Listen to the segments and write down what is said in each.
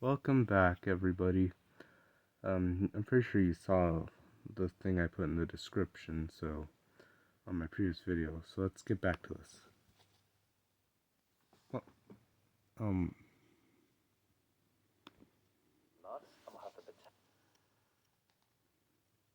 Welcome back, everybody. I'm pretty sure you saw the thing I put in the description, on my previous video. So let's get back to this. Well, um, Nuts and will have the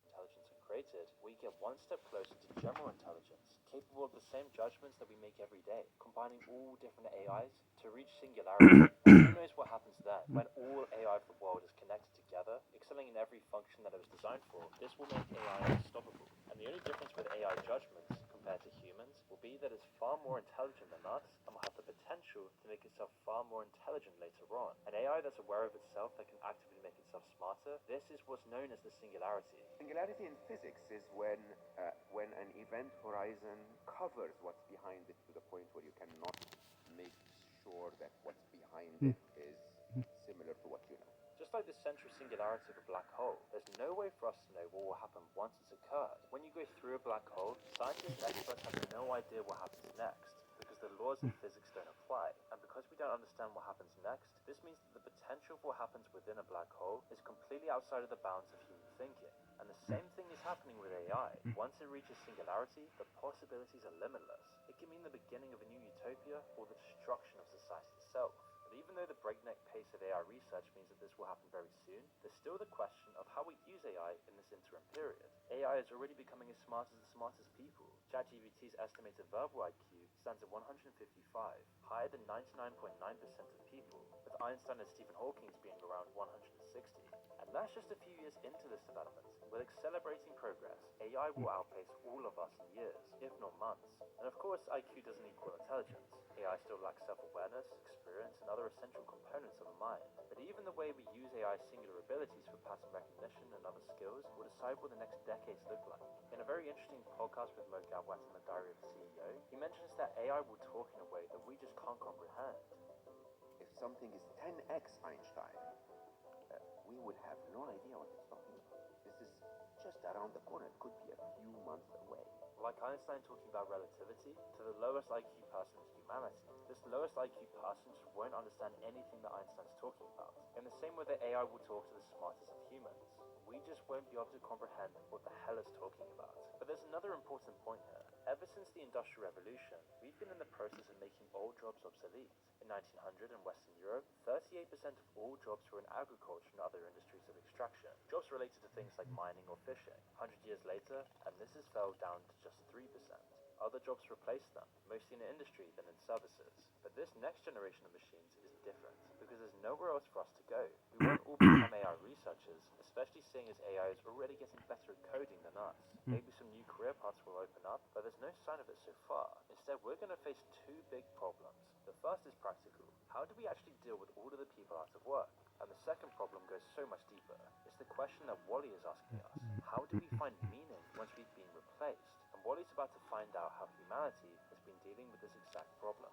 intelligence and created, we get one step closer to general intelligence, capable of the same judgments that we make every day, combining all different AIs to reach singularity. And who knows what happens then, when all AI of the world is connected together, excelling in every function that it was designed for. This will make AI unstoppable. And the only difference with AI judgments compared to humans will be that it's far more intelligent than us and will have the potential to make itself far more intelligent later on. An AI that's aware of itself that can actively make itself smarter, this is what's known as the singularity. Singularity in physics is when an event horizon covers what's behind it to the point where you cannot make sure that what's behind it is similar to what you know. Just like the central singularity of a black hole, there's no way for us to know what will happen once it's occurred. When you go through a black hole, scientists and experts have no idea what happens next, because the laws of physics don't apply. And because we don't understand what happens next, this means that the potential for what happens within a black hole is completely outside of the bounds of human thinking. And the same thing is happening with AI. Once it reaches singularity, the possibilities are limitless. It can mean the beginning of a new utopia or the destruction of society itself. But even though the breakneck pace of AI research means that this will happen very soon, there's still the question of how we use AI in this interim period. AI is already becoming as smart as the smartest people. ChatGPT's estimated verbal IQ stands at 155, higher than 99.9% of people, with Einstein and Stephen Hawking being around 160. And that's just a few years into this development. With accelerating progress, AI will outpace all of us in years, if not months. And of course, IQ doesn't equal intelligence. AI still lacks self-awareness, experience, and other essential components of a mind. But even the way we use AI's singular abilities for pattern recognition and other skills will decide what the next decades look like. In a very interesting podcast with Mo Gawat in the Diary of a CEO, he mentions that AI will talk in a way that we just can't comprehend. If something is 10x Einstein, we would have no idea what it's talking about. This is just around the corner. It could be a few months away. Like Einstein talking about relativity to the lowest IQ person in humanity. This lowest IQ person just won't understand anything that Einstein's talking about. In the same way that AI will talk to the smartest of humans. We just won't be able to comprehend what the hell it's talking about. But there's another important point here. Ever since the Industrial Revolution, we've been in the process of making old jobs obsolete. In 1900 in Western Europe, 38% of all jobs were in agriculture and other industries of extraction, jobs related to things like mining or fishing. 100 years later, and this has fell down to just 3%. Other jobs replaced them, mostly in industry than in services. But this next generation of machines is different, because there's nowhere else for us to go. We won't all become AI researchers, especially seeing as AI is already getting better at coding than us. Maybe some new career paths will open up, but there's no sign of it so far. Instead, we're going to face two big problems. The first is practical. How do we actually deal with all of the people out of work? And the second problem goes so much deeper. It's the question that Wally is asking us. How do we find meaning once we've been replaced? And Wally's about to find out how humanity has been dealing with this exact problem.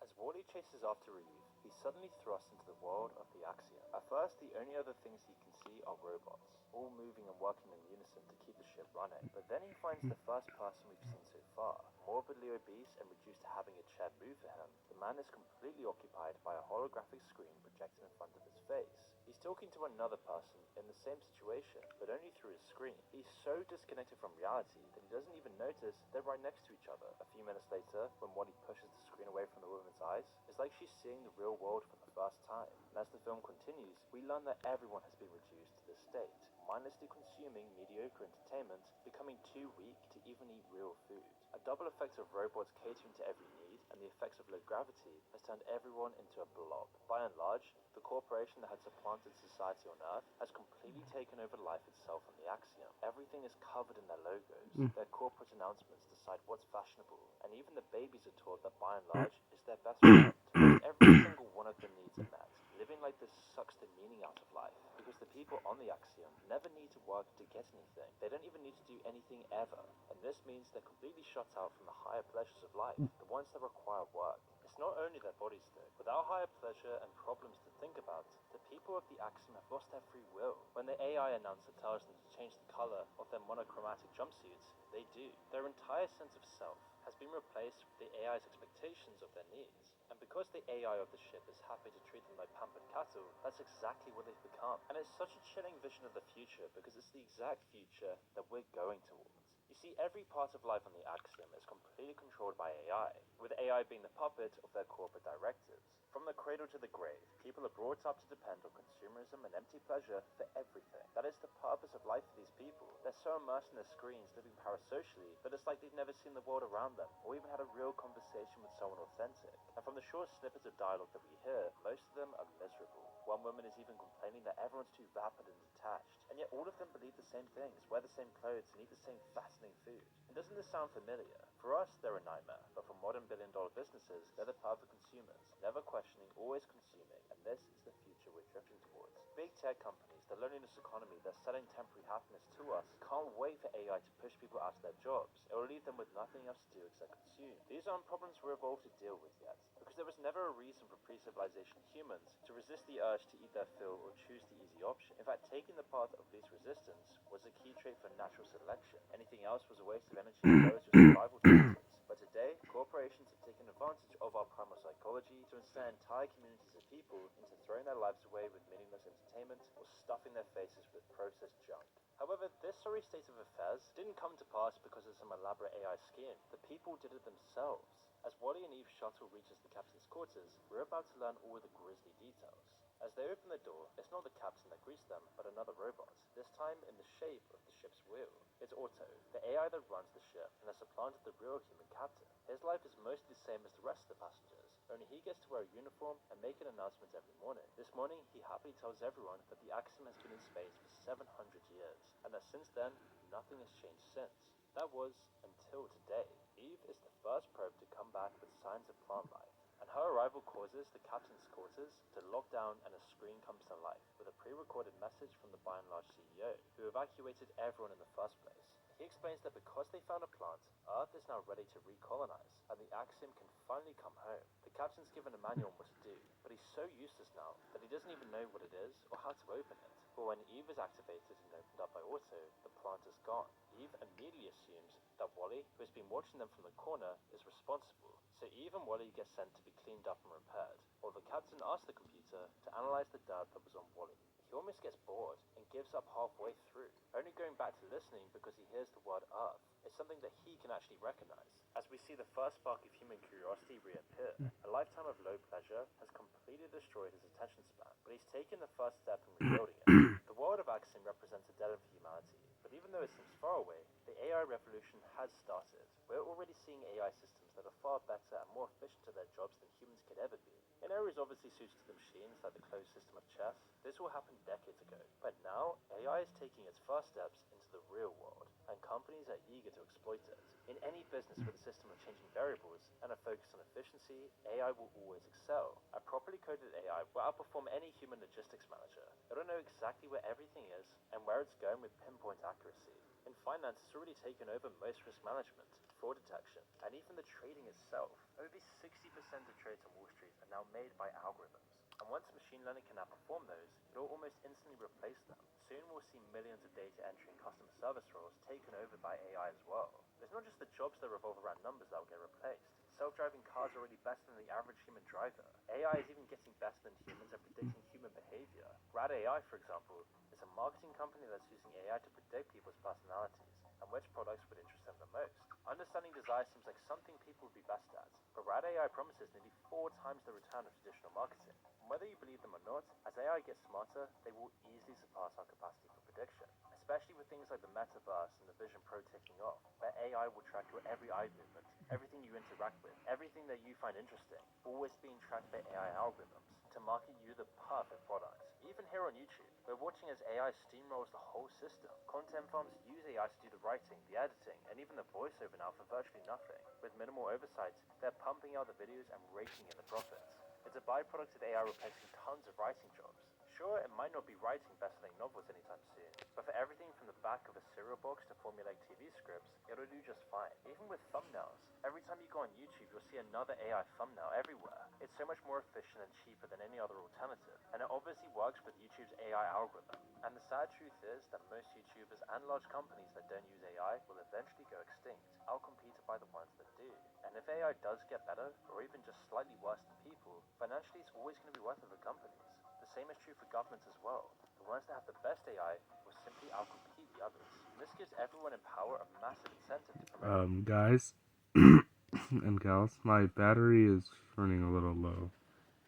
As Wally chases after Reeve, he's suddenly thrust into the world of the Axiom. At first, the only other things he can see are robots, all moving and working in unison to keep the ship running. But then he finds the first person we've seen so far. Morbidly obese and reduced to having a chair move for him, the man is completely occupied by a holographic screen projected in front of his face. He's talking to another person in the same situation, but only through his screen. He's so disconnected from reality that he doesn't even notice they're right next to each other. A few minutes later, when Wally pushes the screen away from the woman's eyes, it's like she's seeing the real world for the first time. And as the film continues, we learn that everyone has been reduced to this state, mindlessly consuming mediocre entertainment, becoming too weak to even eat real food. A double effect of robots catering to every need and the effects of low gravity has turned everyone into a blob. By and large, the corporation that had supplanted society on Earth has completely taken over life itself on the Axiom. Everything is covered in their logos. Their corporate announcements decide what's fashionable, and even the babies are taught that by and large is their best friend. Every single one of their needs are met. Living like this sucks the meaning out of life, because the people on the Axiom never need to work to get anything. They don't even need to do anything ever, and this means they're completely shut out from the higher pleasures of life, the ones that require work. It's not only their bodies though. Without higher pleasure and problems to think about, the people of the Axiom have lost their free will. When the AI announcer tells them to change the color of their monochromatic jumpsuits, they do. Their entire sense of self has been replaced with the AI's expectations of their needs. And because the AI of the ship is happy to treat them like pampered cattle, that exactly what they've become. And it's such a chilling vision of the future because it's the exact future that we're going towards. You see, every part of life on the Axiom is completely controlled by AI, with AI being the puppet of their corporate directives. From the cradle to the grave, people are brought up to depend on consumerism and empty pleasure for everything. That is the purpose of life for these people. They're so immersed in their screens, living parasocially, that it's like they've never seen the world around them, or even had a real conversation with someone authentic. And from the short snippets of dialogue that we hear, most of them are miserable. One woman is even complaining that everyone's too vapid and detached, and yet all of them believe the same things, wear the same clothes, and eat the same fascinating food. And doesn't this sound familiar? For us, they're a nightmare, but for modern billion-dollar businesses, they're the perfect consumers, never questioning, always consuming, and this is the future we're drifting towards. Big tech companies, the loneliness economy, they're selling temporary happiness to us, can't wait for AI to push people out of their jobs. It will leave them with nothing else to do except consume. These aren't problems we're evolved to deal with yet, because there was never a reason for pre-civilization humans to resist the urge to eat their fill or choose the easy option. In fact, taking the path of least resistance was a key trait for natural selection. Anything else was a waste of energy and lowers your survival chances. But today, corporations have taken advantage of our primal psychology to ensnare entire communities of people into throwing their lives away with meaningless entertainment or stuffing their faces with processed junk. However, this sorry state of affairs didn't come to pass because of some elaborate AI scheme. The people did it themselves. As Wally and Eve's shuttle reaches the captain's quarters, we're about to learn all the grisly details. As they open the door, it's not the captain that greets them, but another robot, this time in the shape of the ship's wheel. It's Otto, the AI that runs the ship and has supplanted the real human captain. His life is mostly the same as the rest of the passengers, only he gets to wear a uniform and make an announcement every morning. This morning, he happily tells everyone that the Axiom has been in space for 700 years, and that since then, nothing has changed since. That was until today. Eve is the first probe to come back with signs of plant life, and her arrival causes the captain's quarters to lock down and a screen comes to life with a pre-recorded message from the By and Large CEO, who evacuated everyone in the first place. He explains that because they found a plant, Earth is now ready to recolonize, and the Axiom can finally come home. The captain's given a manual on what to do, but he's so useless now that he doesn't even know what it is or how to open it. But when Eve is activated and opened up by Otto, the plant is gone. Eve immediately assumes that Wally, who has been watching them from the corner, is responsible. So Eve and Wally get sent to be cleaned up and repaired, while the captain asks the computer to analyze the dirt that was on Wally. He almost gets bored and gives up halfway through, only going back to listening because he hears the word Earth. It's something that he can actually recognize. As we see the first spark of human curiosity reappear, a lifetime of low pleasure has completely destroyed his attention span, but he's taken the first step in rebuilding it. The world of Axiom represents a dead end for humanity, but even though it seems far away, the AI revolution has started. We're already seeing AI systems that are far better and more efficient at their jobs than humans could ever be. In areas obviously suited to the machines, like the closed system of chess, this all happened decades ago. But now, AI is taking its first steps into the real world, and companies are eager to exploit it. In any business with a system of changing variables and a focus on efficiency, AI will always excel. A properly coded AI will outperform any human logistics manager. It'll know exactly where everything is and where it's going with pinpoint accuracy. In finance, it's already taken over most risk management, fraud detection, and even the trading itself. Over 60% of trades on Wall Street are now made by algorithms. And once machine learning can outperform those, it'll almost instantly replace them. Soon we'll see millions of data entry and customer service roles taken over by AI as well. It's not just the jobs that revolve around numbers that will get replaced. Self-driving cars are already better than the average human driver. AI is even getting better than humans at predicting human behavior. Rad AI, for example, is a marketing company that's using AI to predict people's personalities and which products would interest them the most. Understanding desire seems like something people would be best at, but Rad AI promises nearly 4 times the return of traditional marketing. And whether you believe them or not, as AI gets smarter, they will easily surpass our capacity for prediction, especially with things like the metaverse and the Vision Pro taking off, where AI will track your every eye movement, everything you interact with, everything that you find interesting, always being tracked by AI algorithms to market you the perfect product. Even here on YouTube, we're watching as AI steamrolls the whole system. Content farms use AI to do the writing, the editing, and even the voiceover now for virtually nothing. With minimal oversight, they're pumping out the videos and raking in the profits. It's a byproduct of AI replacing tons of writing jobs. Sure, it might not be writing best-selling novels anytime soon, but for everything from the back of a cereal box to formulaic TV scripts, it'll do just fine. Even with thumbnails, every time you go on YouTube, you'll see another AI thumbnail everywhere. It's so much more efficient and cheaper than any other alternative, and it obviously works with YouTube's AI algorithm. And the sad truth is that most YouTubers and large companies that don't use AI will eventually go extinct, outcompeted by the ones that do. And if AI does get better, or even just slightly worse than people, financially it's always going to be worth it for companies. The same is true for governments as well. The ones that have the best AI will simply outcompete the others. And this gives everyone in power a massive incentive to promote. Guys and gals, my battery is running a little low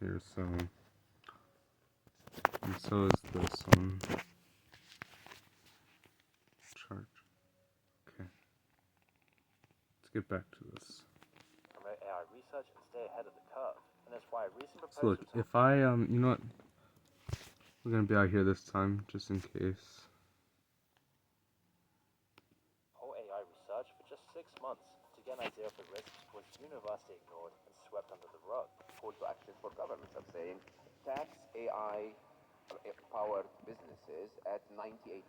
here, so, and so is this one. Charge. Okay. Let's get back to this. Promote AI research and stay ahead of the curve. And that's why a recent So proposal look, if I, you know what? We're gonna be out here this time, just in case. whole AI research for just 6 months to get an idea of the risks was universally ignored and swept under the rug. Call to action for governments are saying tax AI powered businesses at 98%.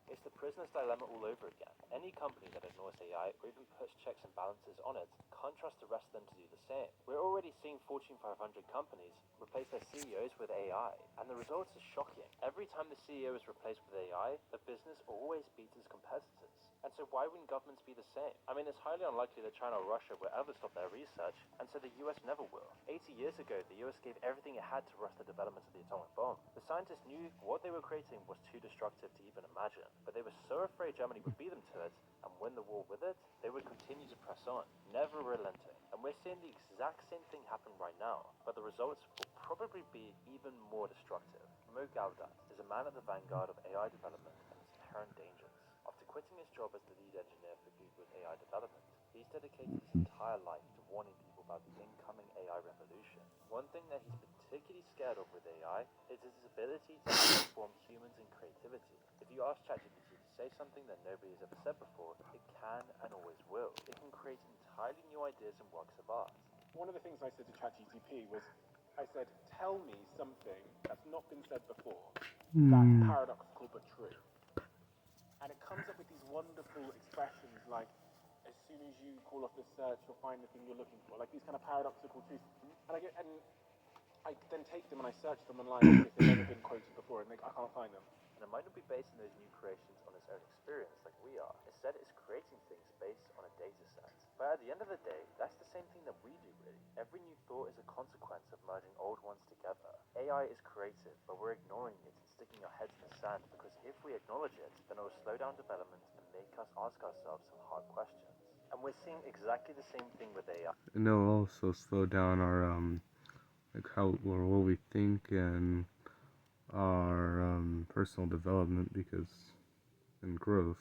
It's the prisoner's dilemma all over again. Any company that ignores AI or even puts checks and balances on it can't trust the rest of them to do the same. We're already seeing Fortune 500 companies replace their CEOs with AI, and the results are shocking. Every time the CEO is replaced with AI, the business always beats its competitors. And so why wouldn't governments be the same? I mean, it's highly unlikely that China or Russia will ever stop their research, and so the US never will. 80 years ago, the US gave everything it had to rush the development of the atomic bomb. The scientists knew what they were creating was too destructive to even imagine, but they were so afraid Germany would beat them to it and win the war with it, they would continue to press on, never relenting. And we're seeing the exact same thing happen right now, but the results will probably be even more destructive. Mo Gaudat is a man at the vanguard of AI development and its inherent dangers. After quitting his job as the lead engineer for Google's AI development, he's dedicated his entire life to warning people about the incoming AI revolution. One thing that he's particularly scared of with AI is its ability to outperform humans in creativity. If you ask ChatGPT to say something that nobody has ever said before, it can and always will. It can create entirely new ideas and works of art. One of the things I said to ChatGPT was, I said, tell me something that's not been said before, that's paradoxical but true. And it comes up with these wonderful expressions like, as soon as you call off the search, you'll find the thing you're looking for, like these kind of paradoxical truths. And I then take them and I search them online to see if they've ever been quoted before, and I can't find them. And it might not be basing those new creations on its own experience like we are. Instead, it's creating things based on a data set. But at the end of the day, that's the same thing that we do, really. Every new thought is a consequence of merging old ones together. AI is creative, but we're ignoring it and sticking our heads in the sand because if we acknowledge it, then it will slow down development and make us ask ourselves some hard questions. And we're seeing exactly the same thing with AI. And it'll also slow down our, like how, or what we think and our, personal development and growth.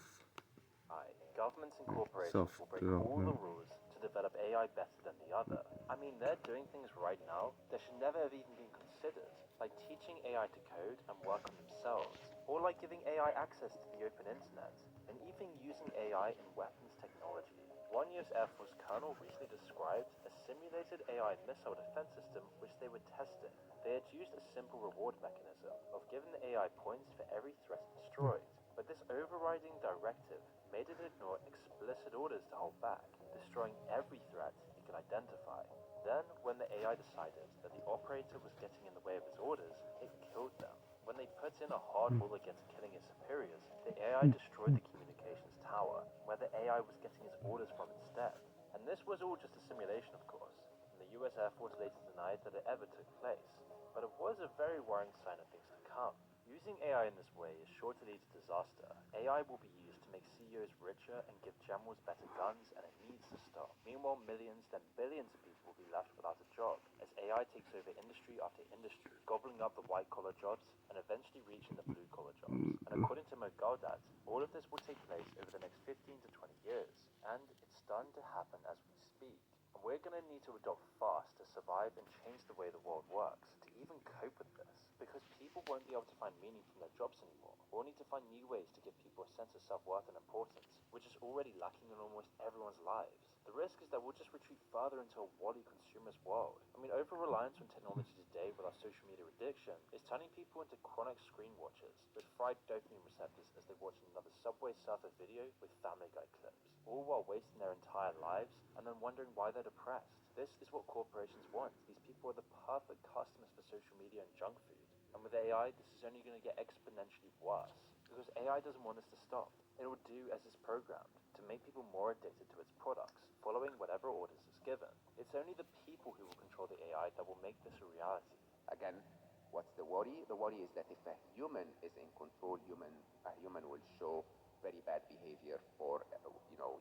Governments and corporations will break all the rules to develop AI better than the other. I mean, they're doing things right now that should never have even been considered, like teaching AI to code and work on themselves, or like giving AI access to the open internet, and even using AI in weapons technology. One US Air Force colonel recently described a simulated AI missile defense system which they were testing. They had used a simple reward mechanism of giving the AI points for every threat destroyed. But this overriding directive made it ignore explicit orders to hold back, destroying every threat it could identify. Then, when the AI decided that the operator was getting in the way of its orders, it killed them. When they put in a hard rule against killing its superiors, the AI destroyed the communications tower, where the AI was getting its orders from instead. And this was all just a simulation, of course, and the US Air Force later denied that it ever took place. But it was a very worrying sign of things to come. Using AI in this way is sure to lead to disaster. AI will be used to make CEOs richer and give generals better guns, and it needs to stop. Meanwhile, millions, then billions of people will be left without a job, as AI takes over industry after industry, gobbling up the white-collar jobs and eventually reaching the blue-collar jobs. And according to Mo Gaudat, all of this will take place over the next 15 to 20 years, and it's starting to happen as we speak. And we're going to need to adopt fast to survive and change the way the world works, to even cope with this. Because people won't be able to find meaning from their jobs anymore. We'll need to find new ways to give people a sense of self-worth and importance, which is already lacking in almost everyone's lives. The risk is that we'll just retreat further into a wally consumerist world. I mean, over-reliance on technology today with our social media addiction is turning people into chronic screen watchers with fried dopamine receptors as they watch another Subway Surfer video with Family Guy clips, all while wasting their entire lives and then wondering why they're depressed. This is what corporations want. These people are the perfect customers for social media and junk food. And with AI, this is only going to get exponentially worse. Because AI doesn't want us to stop. It will do as it's programmed, to make people more addicted to its products, following whatever orders it's given. It's only the people who will control the AI that will make this a reality. Again, what's the worry. The worry is that if a human is in control, a human will show very bad behavior for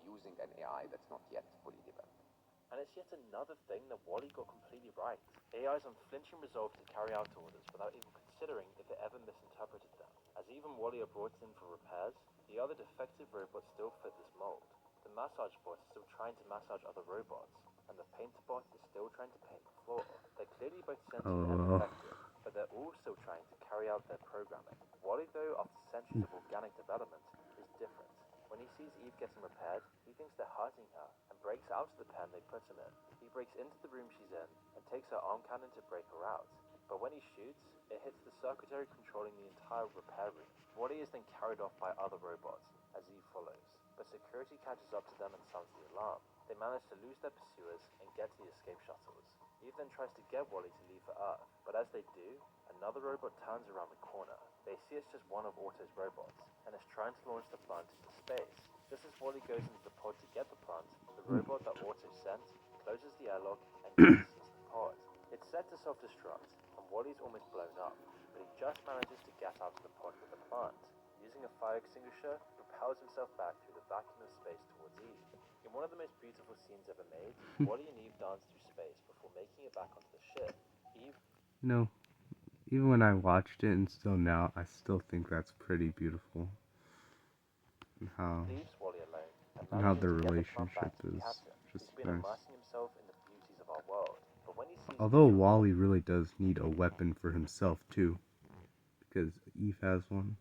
using an AI that's not yet fully developed. And it's yet another thing that Wally got completely right. AI's unflinching resolve to carry out orders without even considering if it ever misinterpreted them. As even Wally are brought in for repairs, the other defective robots still fit this mold. The massage bot is still trying to massage other robots, and the painter bot is still trying to paint the floor. They're clearly both sentient and effective, but they're all still trying to carry out their programming. Wally, though, after centuries of organic development, is different. When he sees Eve getting repaired, he thinks they're hurting her and breaks out of the pen they put him in. He breaks into the room she's in and takes her arm cannon to break her out. But when he shoots, it hits the circuitry controlling the entire repair room. Wally is then carried off by other robots, as Eve follows. But security catches up to them and sounds the alarm. They manage to lose their pursuers and get to the escape shuttles. Eve then tries to get Wally to leave for Earth, but as they do, another robot turns around the corner. They see it's just one of Auto's robots, and is trying to launch the plant into space. Just as Wally goes into the pod to get the plant, the robot that Auto sent closes the airlock and jets into the pod. It's set to self-destruct, and Wally's almost blown up, but he just manages to get out of the pod with the plant. Using a fire extinguisher, he propels himself back through the vacuum of space towards Eve. In one of the most beautiful scenes ever made, Wally and Eve dance through space before making it back onto the ship. Eve... No, even when I watched it and still now, I still think that's pretty beautiful. And leaves Wally alone and how their relationship is just nice. Immersing himself in the beauties of our world. But when he sees Although Wally really does need a weapon for himself too, because Eve has one.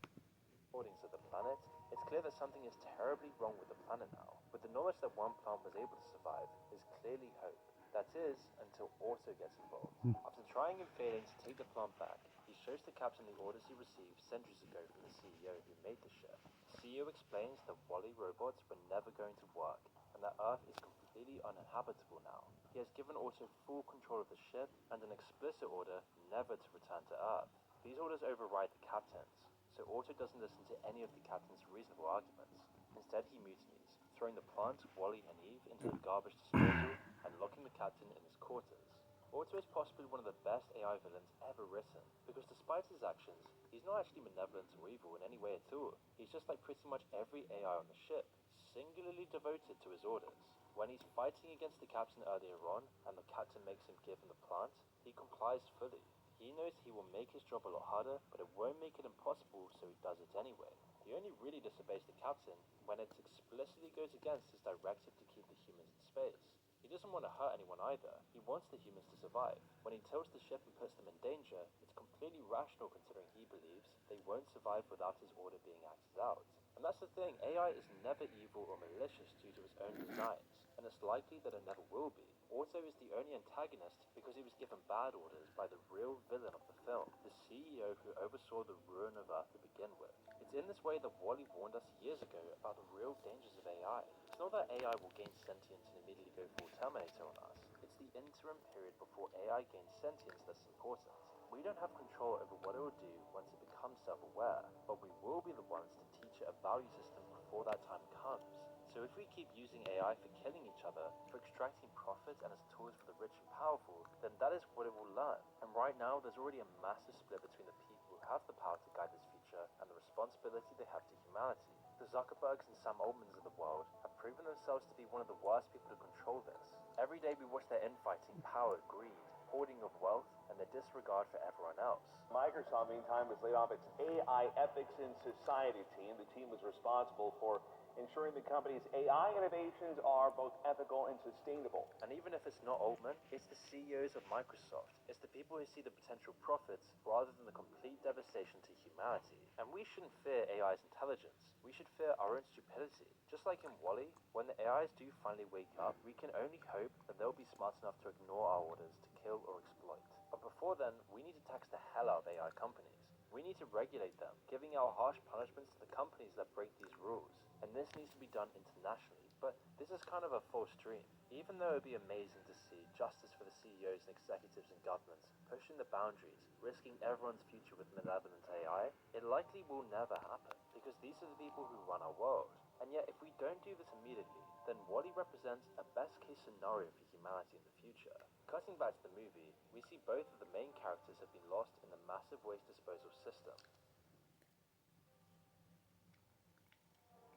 Recordings of the planet, it's clear that something is terribly wrong with the planet now. With the knowledge that one plant was able to survive, there's clearly hope. That is, until Auto gets involved. After trying and failing to take the plant back, he shows the captain the orders he received centuries ago from the CEO who made the ship. The CEO explains that Wally robots were never going to work, and that Earth is completely uninhabitable now. He has given Auto full control of the ship, and an explicit order never to return to Earth. These orders override the captain's, so Auto doesn't listen to any of the captain's reasonable arguments. Instead, he mutinies, throwing the plant, Wally, and Eve into the garbage disposal and locking the captain in his quarters. Auto is possibly one of the best AI villains ever written, because despite his actions, he's not actually malevolent or evil in any way at all. He's just like pretty much every AI on the ship, singularly devoted to his orders. When he's fighting against the captain earlier on, and the captain makes him give him the plant, he complies fully. He knows he will make his job a lot harder, but it won't make it impossible, so he does it anyway. He only really disobeys the captain when it explicitly goes against his directive to keep the humans in space. He doesn't want to hurt anyone either. He wants the humans to survive. When he tilts the ship and puts them in danger, it's completely rational considering he believes they won't survive without his order being acted out. And that's the thing, AI is never evil or malicious due to its own designs, and it's likely that it never will be. Auto is the only antagonist because he was given bad orders by the real villain of the film, the CEO who oversaw the ruin of Earth to begin with. It's in this way that Wally warned us years ago about the real dangers of AI. It's not that AI will gain sentience and immediately go full Terminator on us. It's the interim period before AI gains sentience that's important. We don't have control over what it will do once it becomes self-aware, but we will be the ones to teach it a value system before that time comes. So if we keep using AI for killing each other, for extracting profits and as tools for the rich and powerful, then that is what it will learn. And right now, there's already a massive split between the people who have the power to guide this future and the responsibility they have to humanity. The Zuckerbergs and Sam Altmans of the world have proven themselves to be one of the worst people to control this. Every day we watch their infighting, power, greed, hoarding of wealth, and their disregard for everyone else. Microsoft, meantime, has laid off its AI Ethics in Society team. The team was responsible for ensuring the company's AI innovations are both ethical and sustainable. And even if it's not Altman, it's the CEOs of Microsoft. It's the people who see the potential profits rather than the complete devastation to humanity. And we shouldn't fear AI's intelligence. We should fear our own stupidity. Just like in Wall-E, when the AIs do finally wake up, we can only hope that they'll be smart enough to ignore our orders to kill or exploit. But before then, we need to tax the hell out of AI companies. We need to regulate them, giving out harsh punishments to the companies that break these rules. And this needs to be done internationally, but this is kind of a false dream. Even though it would be amazing to see justice for the CEOs and executives and governments pushing the boundaries, risking everyone's future with malevolent AI, it likely will never happen, because these are the people who run our world. And yet, if we don't do this immediately, then WALL-E represents a best-case scenario for humanity in the future. Cutting back to the movie, we see both of the main characters have been lost in the massive waste disposal system.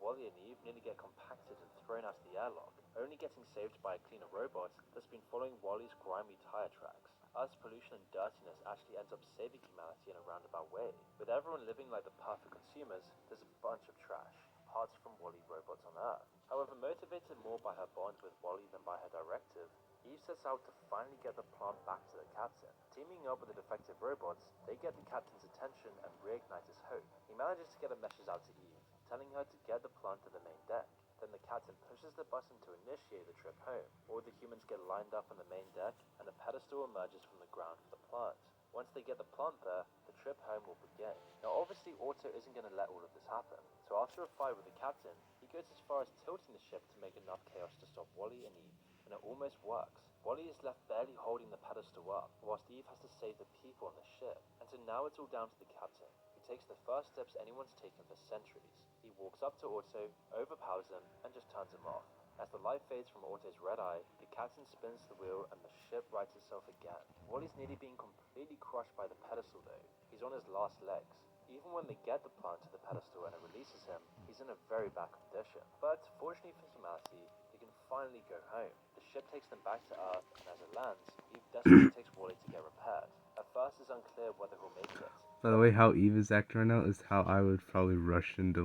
WALL-E and Eve nearly get compacted and thrown out of the airlock, only getting saved by a cleaner robot that's been following WALL-E's grimy tire tracks. Earth's pollution and dirtiness actually ends up saving humanity in a roundabout way. With everyone living like the perfect consumers, there's a bunch of trash, parts from WALL-E robots on Earth. However, motivated more by her bond with WALL-E than by her directive, Eve sets out to finally get the plant back to the captain. Teaming up with the defective robots, they get the captain's attention and reignite his hope. He manages to get a message out to Eve, telling her to get the plant to the main deck. Then the captain pushes the button to initiate the trip home. All the humans get lined up on the main deck, and a pedestal emerges from the ground for the plant. Once they get the plant there, the trip home will begin. Now obviously Otto isn't going to let all of this happen, so after a fight with the captain, he goes as far as tilting the ship to make enough chaos to stop WALL-E and Eve, and it almost works. WALL-E is left barely holding the pedestal up, whilst Eve has to save the people on the ship. And so now it's all down to the captain, who takes the first steps anyone's taken for centuries. He walks up to Otto, overpowers him, and just turns him off. As the light fades from Otto's red eye, the captain spins the wheel and the ship rights itself again. WALL-E's nearly being completely crushed by the pedestal though. He's on his last legs. Even when they get the plant to the pedestal and it releases him, he's in a very bad condition. But fortunately for humanity, they can finally go home. The ship takes them back to Earth, and as it lands, Eve desperately takes WALL-E to get repaired. At first, it's unclear whether he'll make it. By the way, how Eve is acting right now is how I would probably rush into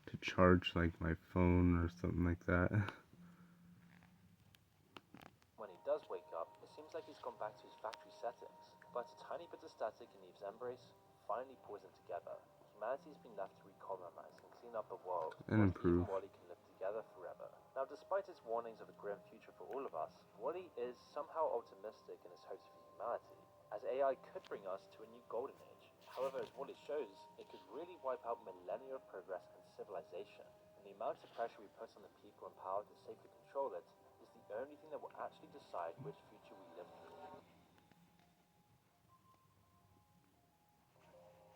to charge like my phone or something like that. When he does wake up, it seems like he's gone back to his factory settings. But a tiny bit of static in Eve's embrace finally pulls them together. Humanity's been left to recolonize and clean up the world, And whilst Eve improve. and WALL-E can live together forever. Now, despite its warnings of a grim future for all of us, WALL-E is somehow optimistic in his hopes for humanity, as AI could bring us to a new golden age. However, as WALL-E shows, it could really wipe out millennia of progress and civilization. And the amount of pressure we put on the people in power to safely control it is the only thing that will actually decide which future we live through.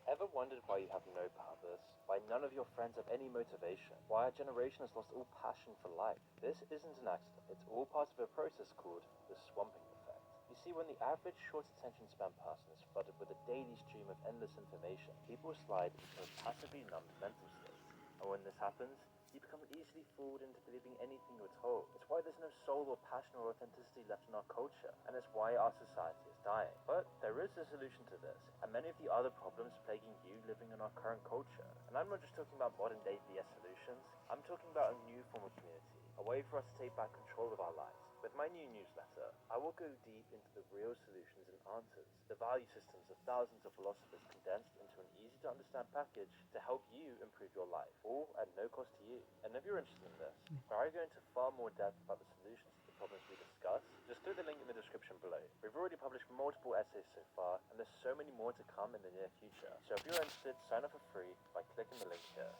Ever wondered why you have no purpose? Why none of your friends have any motivation? Why our generation has lost all passion for life? This isn't an accident. It's all part of a process called the swamping effect. You see, when the average short attention span person is flooded with a daily stream of endless information, people slide into a passively numbed mental state. And when this happens, you become easily fooled into believing anything you're told. It's why there's no soul or passion or authenticity left in our culture, and it's why our society is dying. But there is a solution to this, and many of the other problems plaguing you living in our current culture. And I'm not just talking about modern day BS solutions, I'm talking about a new form of community, a way for us to take back control of our lives. With my new newsletter, I will go deep into the real solutions and answers, the value systems of thousands of philosophers condensed into an easy-to-understand package to help you improve your life, all at no cost to you. And if you're interested in this, where I go into far more depth about the solutions to the problems we discuss, just click the link in the description below. We've already published multiple essays so far, and there's so many more to come in the near future. So if you're interested, sign up for free by clicking the link here.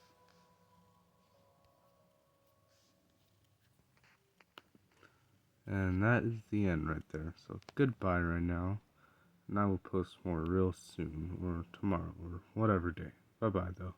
And that is the end right there. So goodbye right now. And I will post more real soon, or tomorrow, or whatever day. Bye bye though.